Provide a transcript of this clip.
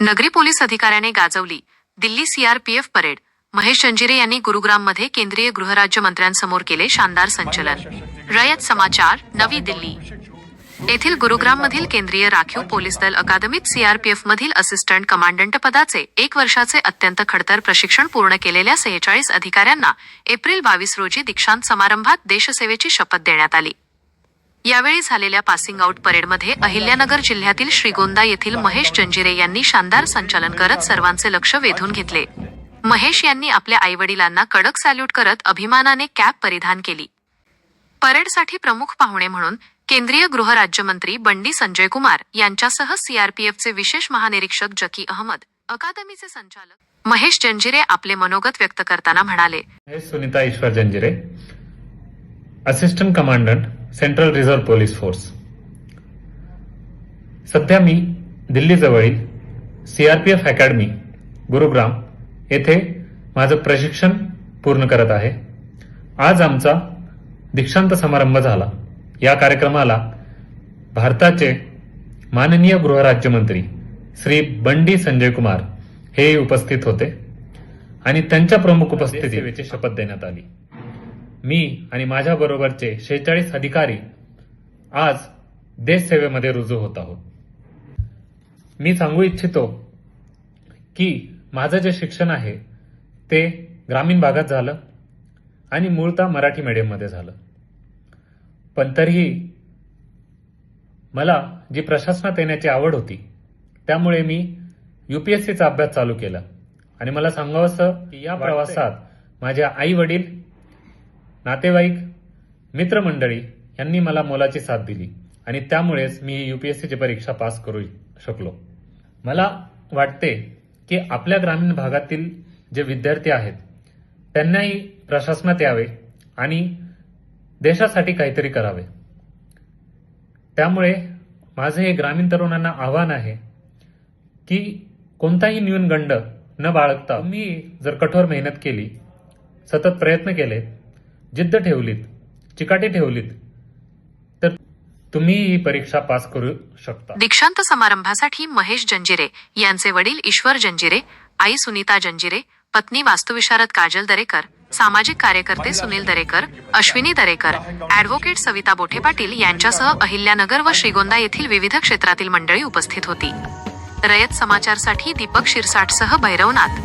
नगरी पोलीस अधिकाऱ्याने गाजवली दिल्ली सीआरपीएफ परेड. महेश जंजिरे यांनी गुरुग्राममध्ये केंद्रीय गृहराज्यमंत्र्यांसमोर केले शानदार संचलन. रयत समाचार, नवी दिल्ली. येथील गुरुग्राममधील केंद्रीय राखीव पोलीस दल अकादमीत सीआरपीएफमधील असिस्टंट कमांडंट पदाचे 1 वर्षाचे अत्यंत खडतर प्रशिक्षण पूर्ण केलेल्या 46 अधिकाऱ्यांना एप्रिल 22 रोजी दीक्षांत समारंभात देशसेवेची शपथ देण्यात आली. यावेळी झालेल्या पासिंग आउट परेडमध्ये अहिल्यानगर जिल्ह्यातील श्रीगोंदा येथील महेश जंजिरे यांनी शानदार संचलन करत सर्वांचे लक्ष वेधून घेतले. महेश यांनी आपल्या आईवडिलांना कडक सॅल्यूट करत अभिमानाने कॅप परिधान केली. परेडसाठी प्रमुख पाहुणे म्हणून केंद्रीय गृहराज्यमंत्री बंडी संजय कुमार यांच्यासह सीआरपीएफचे विशेष महानिरीक्षक जकी अहमद, अकादमीचे संचालक महेश जंजिरे आपले मनोगत व्यक्त करताना म्हणाले. Sunita Ishwar Janjire, assistant commandant, central reserve police force. सध्या मी दिल्ली जवळील सीआरपीएफ अकॅडमी गुरुग्राम येथे माझं प्रशिक्षण पूर्ण करत आहे. आज आमचा दीक्षांत समारंभ झाला. या कार्यक्रमाला भारताचे माननीय गृहराज्यमंत्री श्री बंडी संजय कुमार हे उपस्थित होते आणि त्यांच्या प्रमुख उपस्थितीत शपथ देण्यात आली. मी आणि माझ्या बरोबरचे 46 अधिकारी आज देश सेवेमध्ये रुजू होत आहोत. मी सांगू इच्छितो की माझं जे शिक्षण आहे ते ग्रामीण भागात झालं आणि मूळतः मराठी मीडियममध्ये झालं. पण तरीही मला जी प्रशासनात येण्याची आवड होती त्यामुळे मी UPSCचा अभ्यास चालू केला आणि मला सांगावंसं की या प्रवासात माझ्या आई वडील, नातेवाईक, मित्रमंडळी यांनी मला मोलाची साथ दिली आणि त्यामुळेच मी UPSCची परीक्षा पास करू शकलो. मला वाटते की आपल्या ग्रामीण भागातील जे विद्यार्थी आहेत त्यांनाही प्रशासनात यावे आणि देशासाठी काहीतरी करावे. त्यामुळे माझे हे ग्रामीण तरुणांना आव्हान आहे की कोणताही न्यूनगंड न बाळगता तुम्ही जर कठोर मेहनत केली, सतत प्रयत्न केले, जिद्द ठेवलीत, चिकाटी ठेवलीत तर तुम्ही ही परीक्षा पास करू शकता. दीक्षांत समारंभासाठी महेश जंजिरे यांचे वडील ईश्वर जंजिरे, आई सुनीता जंजिरे, पत्नी वास्तुविशारद काजल दरेकर, सामाजिक कार्यकर्ते सुनील दरेकर, अश्विनी दरेकर, ॲडव्होकेट सविता बोठे पाटील यांच्यासह अहिल्यानगर व श्रीगोंदा येथील विविध क्षेत्रातील मंडळी उपस्थित होती. रयत समाचारसाठी दीपक शिरसाटसह भैरवनाथ.